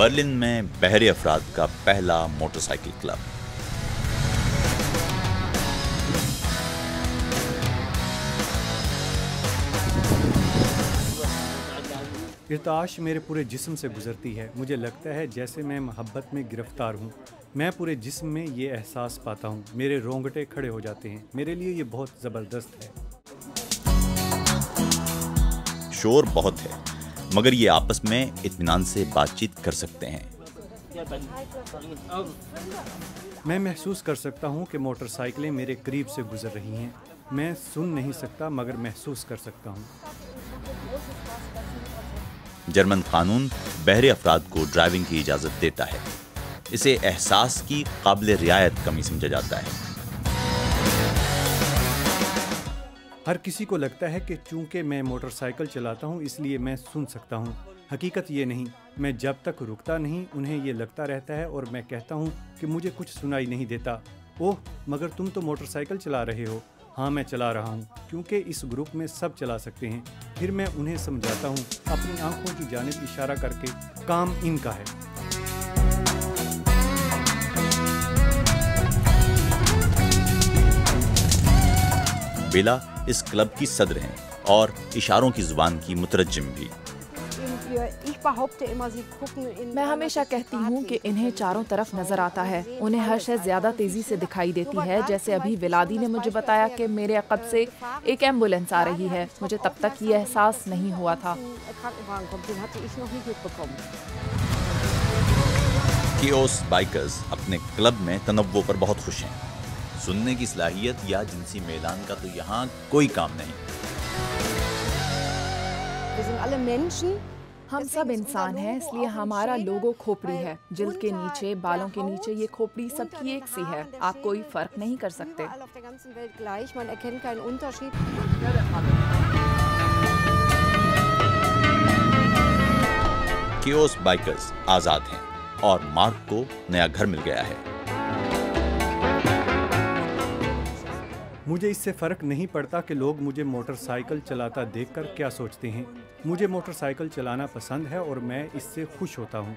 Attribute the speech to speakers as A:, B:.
A: Berlin में बहरे अफराद का पहला मोटरसाइकिल क्लब।
B: इर्ताश मेरे पूरे जिस्म से गुजरती है। मुझे लगता है जैसे मैं मोहब्बत में गिरफ्तार हूँ। मैं पूरे जिस्म में ये एहसास पाता हूँ। मेरे रोंगटे खड़े हो जाते हैं। मेरे लिए ये बहुत ज़बरदस्त है।
A: शोर बहुत है, मगर ये आपस में इत्मीनान से बातचीत कर सकते हैं।
B: मैं महसूस कर सकता हूँ कि मोटरसाइकिलें मेरे करीब से गुजर रही हैं। मैं सुन नहीं सकता मगर महसूस कर सकता हूँ।
A: जर्मन कानून बहरे अफराद को ड्राइविंग की इजाज़त देता है। इसे एहसास की काबिल रियायत कमी समझा जाता है।
B: हर किसी को लगता है कि चूंकि मैं मोटरसाइकिल चलाता हूँ इसलिए मैं सुन सकता हूँ। हकीकत ये नहीं। मैं जब तक रुकता नहीं उन्हें ये लगता रहता है और मैं कहता हूँ कि मुझे कुछ सुनाई नहीं देता। ओह, मगर तुम तो मोटरसाइकिल चला रहे हो। हाँ, मैं चला रहा हूँ, क्योंकि इस ग्रुप में सब चला सकते हैं। फिर मैं उन्हें समझाता हूँ अपनी आंखों की जानिब इशारा करके, काम इनका है।
A: बेला इस क्लब की सदर हैं और इशारों की जुबान की मुतरज्जिम भी।
C: मैं हमेशा कहती हूँ कि इन्हें चारों तरफ नजर आता है। उन्हें हर शय ज्यादा तेजी से दिखाई देती है। जैसे अभी विलादी ने मुझे बताया कि मेरे अक़ब से एक एम्बुलेंस आ रही है। मुझे तब तक ये एहसास नहीं हुआ था।
A: कियोस बाइकर्स अपने क्लब में तनव्वो पर बहुत खुश हैं। सुनने की सलाहियत या जिनसी मैदान का तो यहाँ कोई काम नहीं।
C: हम सब इंसान हैं, इसलिए हमारा लोगो खोपड़ी है। जिल्द के नीचे, बालों के नीचे ये खोपड़ी सबकी एक सी है। आप कोई फर्क नहीं कर सकते।
A: कियोस बाइकर्स आजाद हैं और मार्क को नया घर मिल गया है।
B: मुझे इससे फ़र्क नहीं पड़ता कि लोग मुझे मोटरसाइकिल चलाता देखकर क्या सोचते हैं। मुझे मोटरसाइकिल चलाना पसंद है और मैं इससे खुश होता हूँ।